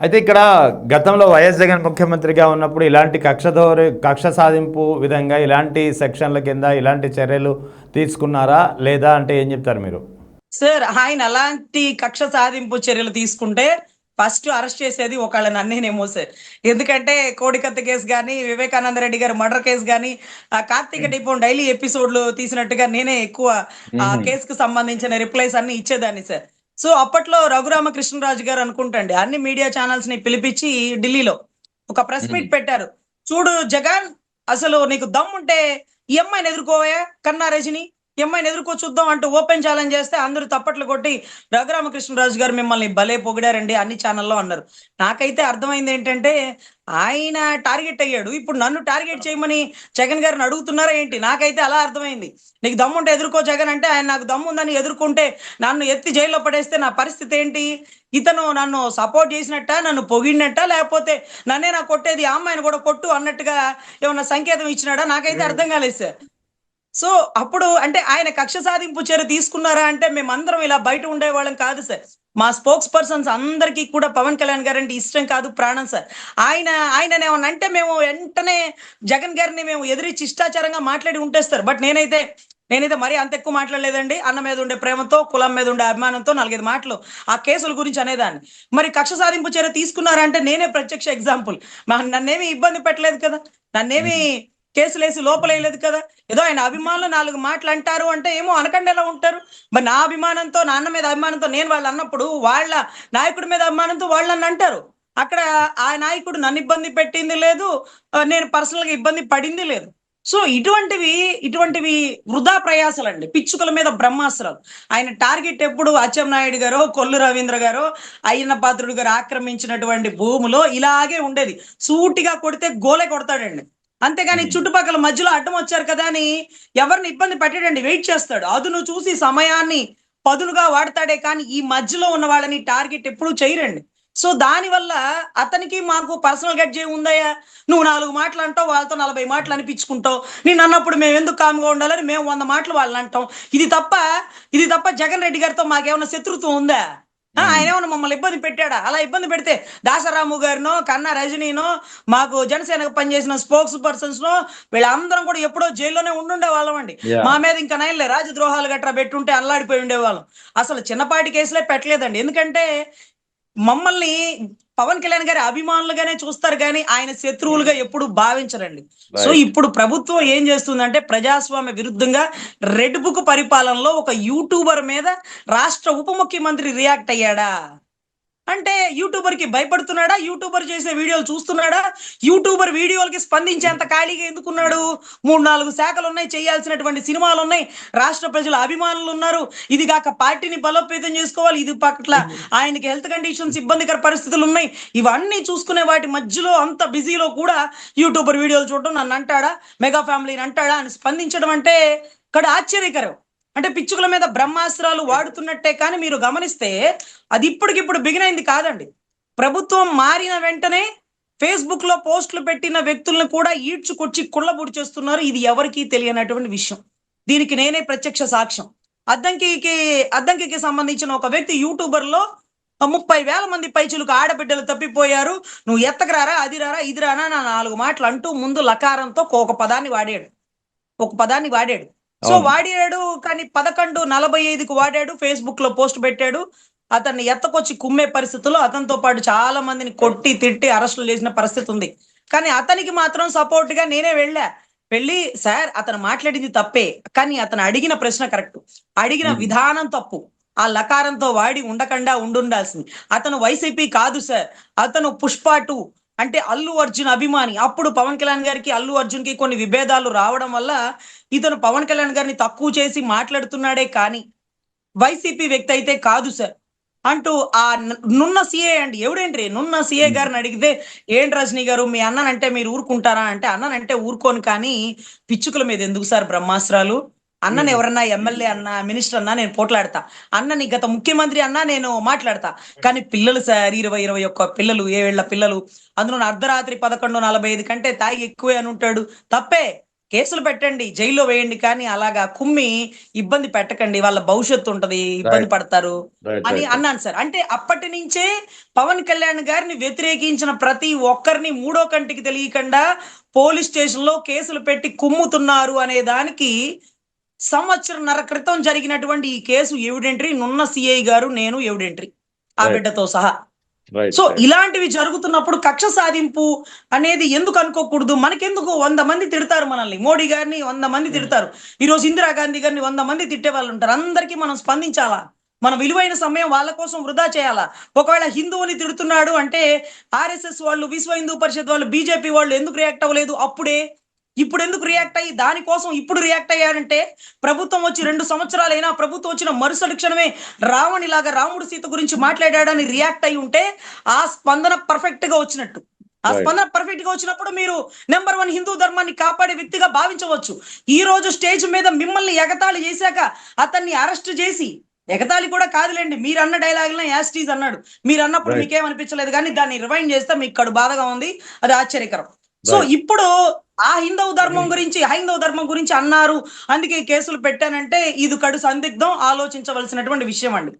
అయితే ఇక్కడ గతంలో వైఎస్ జగన్ ముఖ్యమంత్రిగా ఉన్నప్పుడు ఇలాంటి కక్ష సాధింపు విధంగా ఇలాంటి సెక్షన్ల కింద ఇలాంటి చర్యలు తీసుకున్నారా లేదా అంటే ఏం చెప్తారు మీరు? సార్ ఆయన అలాంటి కక్ష సాధింపు చర్యలు తీసుకుంటే ఫస్ట్ అరెస్ట్ చేసేది ఒకళ్ళ నన్నేనేమో సార్. ఎందుకంటే కోడికత్త కేసు కానీ, వివేకానంద రెడ్డి గారి మర్డర్ కేసు కానీ, కార్తీక దీపం డైలీ ఎపిసోడ్లు తీసినట్టుగా నేనే ఎక్కువ ఆ కేసుకు సంబంధించిన రిప్లైస్ అన్ని ఇచ్చేదాన్ని సార్. సో అప్పట్లో రఘురామకృష్ణరాజు గారు అనుకుంటండి అన్ని మీడియా ఛానల్స్ ని పిలిపించి ఢిల్లీలో ఒక ప్రెస్ మీట్ పెట్టారు. చూడు జగన్, అసలు నీకు దమ్ముంటే ఈ అమ్మాయిని ఎదుర్కోవా, కన్నా రజని ఈ అమ్మాయిని ఎదుర్కో చూద్దాం అంటూ ఓపెన్ ఛాలెంజ్ చేస్తే అందరూ తప్పట్లు కొట్టి రఘురామకృష్ణరాజు గారు మిమ్మల్ని భలే పొగిడారండి అన్ని ఛానల్లో అన్నారు. నాకైతే అర్థమైంది ఏంటంటే ఆయన టార్గెట్ అయ్యాడు, ఇప్పుడు నన్ను టార్గెట్ చేయమని జగన్ గారిని అడుగుతున్నారా ఏంటి? నాకైతే అలా అర్థమైంది. నీకు దమ్ముంటే ఎదుర్కో జగన్ అంటే ఆయన నాకు దమ్ము ఉందని ఎదుర్కొంటే నన్ను ఎత్తి జైల్లో పడేస్తే నా పరిస్థితి ఏంటి? ఇతను నన్ను సపోర్ట్ చేసినట్ట, నన్ను పొగిడినట్ట, లేకపోతే నన్నే నా కొట్టేది ఆ అమ్మాయిని కూడా కొట్టు అన్నట్టుగా ఏమన్నా సంకేతం ఇచ్చినాడా? నాకైతే అర్థం కాలేదు సార్. సో అప్పుడు అంటే ఆయన కక్ష సాధింపు చర్య తీసుకున్నారా అంటే మేమందరం ఇలా బయట ఉండేవాళ్ళం కాదు సార్. మా స్పోక్స్ పర్సన్స్ అందరికీ కూడా పవన్ కళ్యాణ్ గారు అంటే ఇష్టం కాదు, ప్రాణం సార్. ఆయన ఏమన్నా అంటే మేము వెంటనే జగన్ గారిని మేము ఎదిరించి ఇష్టాచారంగా మాట్లాడి ఉంటేస్తారు. బట్ నేనైతే మరీ అంత ఎక్కువ మాట్లాడలేదండి. అన్న మీద ఉండే ప్రేమతో, కులం మీద ఉండే అభిమానంతో 4-5 మాటలు ఆ కేసుల గురించి అనేదాన్ని. మరి కక్ష సాధింపు చర్య తీసుకున్నారంటే నేనే ప్రత్యక్ష ఎగ్జాంపుల్. నన్నేమి ఇబ్బంది పెట్టలేదు కదా, నన్నేమి కేసులేసి లోపలేయలేదు కదా. ఏదో ఆయన అభిమానులు 4 మాటలు అంటారు అంటే ఏమో అనకండి ఎలా ఉంటారు. మరి నా అభిమానంతో, నా అన్న మీద అభిమానంతో నేను వాళ్ళు అన్నప్పుడు వాళ్ళ నాయకుడి మీద అభిమానంతో వాళ్ళు నన్ను అంటారు. అక్కడ ఆ నాయకుడు నన్ను ఇబ్బంది పెట్టింది లేదు, నేను పర్సనల్ గా ఇబ్బంది పడింది లేదు. సో ఇటువంటివి వృధా ప్రయాసాలండి, పిచ్చుకల మీద బ్రహ్మాస్త్రాలు. ఆయన టార్గెట్ ఎప్పుడు అచ్చెన్నాయుడు గారో, కొల్లు రవీంద్ర గారో, అయ్యన్న పాత్రుడు గారు ఆక్రమించినటువంటి భూములో ఇలాగే ఉండేది. సూటిగా కొడితే గోలే కొడతాడండి. అంతేగాని చుట్టుపక్కల మధ్యలో అడ్డం వచ్చారు కదా అని ఎవరిని ఇబ్బంది పెట్టడండి, వెయిట్ చేస్తాడు. అదును చూసి సమయాన్ని పదునుగా వాడతాడే కానీ ఈ మధ్యలో ఉన్న వాళ్ళని టార్గెట్ ఎప్పుడు చేయరండి. సో దానివల్ల అతనికి మాకు పర్సనల్ గడ్జే ఉందయ్యా, నువ్వు 4 మాటలు అంటావు, వాళ్ళతో 40 మాటలు అనిపించుకుంటావు, నేను అన్నప్పుడు మేము ఎందుకు కామ్గా ఉండాలని మేము 100 మాటలు వాళ్ళని అంటాం. ఇది తప్ప జగన్ రెడ్డి గారితో మాకేమైనా శత్రుత్వం ఉందా? ఆయన ఏమన్నా మమ్మల్ని ఇబ్బంది పెట్టాడా? అలా ఇబ్బంది పెడితే దాసరాము గారినో, కన్నా రజనీనో, మాకు జనసేనకు పనిచేసిన స్పోక్స్ పర్సన్స్ నో, వీళ్ళందరం కూడా ఎప్పుడో జైల్లోనే ఉండుండే వాళ్ళం అండి. మా మీద ఇంకా నైన్లే రాజద్రోహాలు గట్రా పెట్టుంటే అల్లాడిపోయి ఉండేవాళ్ళం. అసలు చిన్నపాటి కేసులే పెట్టలేదండి. ఎందుకంటే మమ్మల్ని పవన్ కళ్యాణ్ గారి అభిమానులుగానే చూస్తారు కానీ ఆయన శత్రువులుగా ఎప్పుడు భావించరండి. సో ఇప్పుడు ప్రభుత్వం ఏం చేస్తుందంటే ప్రజాస్వామ్య విరుద్ధంగా రెడ్ బుక్ పరిపాలనలో ఒక యూట్యూబర్ మీద రాష్ట్ర ఉప ముఖ్యమంత్రి రియాక్ట్ అయ్యాడా అంటే యూట్యూబర్ కి భయపడుతున్నాడా? యూట్యూబర్ చేసే వీడియోలు చూస్తున్నాడా? యూట్యూబర్ వీడియోలకి స్పందించేంత ఖాళీగా ఎందుకున్నాడు? 3-4 శాఖలు ఉన్నాయి, చేయాల్సినటువంటి సినిమాలు ఉన్నాయి, రాష్ట్ర ప్రజల అభిమానులు ఉన్నారు, ఇది కాక పార్టీని బలోపేతం చేసుకోవాలి, ఇది పట్ల ఆయనకి హెల్త్ కండిషన్స్, ఇబ్బందికర పరిస్థితులు ఉన్నాయి. ఇవన్నీ చూసుకునే వాటి మధ్యలో అంత బిజీలో కూడా యూట్యూబర్ వీడియోలు చూడడం, నన్ను అంటాడా, మెగా ఫ్యామిలీని అంటాడా అని స్పందించడం అంటే ఇక్కడ ఆశ్చర్యకరం. అంటే పిచ్చుకల మీద బ్రహ్మాస్త్రాలు వాడుతున్నట్టే కానీ మీరు గమనిస్తే అది ఇప్పటికిప్పుడు బిగినైంది కాదండి. ప్రభుత్వం మారిన వెంటనే ఫేస్బుక్ లో పోస్టులు పెట్టిన వ్యక్తులను కూడా ఈడ్చుకొచ్చి కుళ్ళబుడి చేస్తున్నారు. ఇది ఎవరికీ తెలియనటువంటి విషయం. దీనికి నేనే ప్రత్యక్ష సాక్ష్యం. అద్దంకికి సంబంధించిన ఒక వ్యక్తి యూట్యూబర్ లో 30,000 మంది పైచులకు ఆడబిడ్డలు తప్పిపోయారు, నువ్వు ఎత్తకరారా, అది రారా, ఇది రానా నా 4 మాటలు అంటూ ముందు లకారంతో ఒక పదాన్ని వాడాడు. సో వాడాడు కానీ 11:45కు వాడాడు, ఫేస్బుక్ లో పోస్ట్ పెట్టాడు. అతన్ని ఎత్తకొచ్చి కుమ్మే పరిస్థితుల్లో అతనితో పాటు చాలా మందిని కొట్టి తిట్టి అరెస్టులు చేసిన పరిస్థితి ఉంది. కానీ అతనికి మాత్రం సపోర్ట్ గా నేనే వెళ్ళి సార్ అతను మాట్లాడింది తప్పే, కానీ అతను అడిగిన ప్రశ్న కరెక్ట్, అడిగిన విధానం తప్పు, ఆ లకారంతో వాడి ఉండకుండా ఉండాల్సింది. అతను వైసీపీ కాదు సార్, అతను పుష్ప 2 అంటే అల్లు అర్జున్ అభిమాని. అప్పుడు పవన్ కళ్యాణ్ గారికి అల్లు అర్జున్ కి కొన్ని విభేదాలు రావడం వల్ల ఇతను పవన్ కళ్యాణ్ గారిని తక్కువ చేసి మాట్లాడుతున్నాడే కానీ వైసీపీ వ్యక్తి అయితే కాదు సార్ అంటూ ఆ నున్న సీఏ అండి, ఎవడేంటి నున్న సీఏ గారిని అడిగితే ఏంటి రజనీ గారు మీ అన్ననంటే మీరు ఊరుకుంటారా అంటే అన్ననంటే ఊరుకోను కానీ పిచ్చుకల మీద ఎందుకు సార్ బ్రహ్మాస్త్రాలు? అన్నని ఎవరన్నా ఎమ్మెల్యే అన్నా, మినిస్టర్ అన్నా నేను పోట్లాడతా, అన్నని గత ముఖ్యమంత్రి అన్నా నేను మాట్లాడతా. కానీ పిల్లలు సార్ 20-21 పిల్లలు, 7 ఏళ్ల పిల్లలు, అందులో అర్ధరాత్రి 11:45 కంటే తాగి ఎక్కువే అని ఉంటాడు, తప్పే. కేసులు పెట్టండి, జైల్లో వేయండి, కానీ అలాగా కుమ్మి ఇబ్బంది పెట్టకండి, వాళ్ళ భవిష్యత్తు ఉంటది, ఇబ్బంది రైట్ పడతారు రైట్ అని రైట్ అన్నాను సార్. అంటే అప్పటి నుంచే పవన్ కళ్యాణ్ గారిని వ్యతిరేకించిన ప్రతి ఒక్కరిని మూడో కంటికి తెలియకుండా పోలీస్ స్టేషన్ లో కేసులు పెట్టి కుమ్ముతున్నారు అనే దానికి సంవత్సరంన్నర క్రితం జరిగినటువంటి ఈ కేసు ఎవిడెంటరీ. నున్న సిఐ గారు, నేను ఎవిడెంటరీ, ఆ రైట్ బిడ్డతో సహా. రైట్ సో రైట్ ఇలాంటివి జరుగుతున్నప్పుడు కక్ష సాధింపు అనేది ఎందుకు అనుకోకూడదు? మనకెందుకు 100 మంది తిడతారు మనల్ని, మోడీ గారిని 100 మంది తిడతారు, ఈ రోజు ఇందిరాగాంధీ గారిని 100 మంది తిట్టే వాళ్ళు ఉంటారు. అందరికీ మనం స్పందించాలా? మన విలువైన సమయం వాళ్ళ కోసం వృధా చేయాలా? ఒకవేళ హిందువుని తిడుతున్నాడు అంటే ఆర్ఎస్ఎస్ వాళ్ళు, విశ్వ హిందూ పరిషత్ వాళ్ళు, బీజేపీ వాళ్ళు ఎందుకు రియాక్ట్ అవ్వలేదు అప్పుడే? ఇప్పుడు ఎందుకు రియాక్ట్ అయ్యి దానికోసం ఇప్పుడు రియాక్ట్ అయ్యారంటే ప్రభుత్వం వచ్చి 2 సంవత్సరాలైనా ప్రభుత్వం వచ్చిన మరుసటి క్షణమే రావణిలాగా రాముడు సీత గురించి మాట్లాడాడని రియాక్ట్ అయి ఉంటే ఆ స్పందన పర్ఫెక్ట్ గా వచ్చినట్టు. ఆ రైట్ స్పందన పర్ఫెక్ట్ గా వచ్చినప్పుడు మీరు నెంబర్ 1 హిందూ ధర్మాన్ని కాపాడే వ్యక్తిగా భావించవచ్చు. ఈ రోజు స్టేజ్ మీద మిమ్మల్ని ఎగతాళి చేశాక అతన్ని అరెస్ట్ చేసి, ఎగతాళి కూడా కాదులేండి, మీరు అన్న డైలాగ్ యాస్టీజ్ అన్నాడు, మీరు అన్నప్పుడు రైట్ మీకేమనిపించలేదు, కానీ దాన్ని రివైండ్ చేస్తే మీకు కడు బాధగా ఉంది, అది ఆశ్చర్యకరం. సో రైట్ ఇప్పుడు ఆ హైందవ ధర్మం గురించి అన్నారు, అందుకే కేసులు పెట్టానంటే ఇది కడు సందిగ్ధం, ఆలోచించవలసినటువంటి విషయం అండి.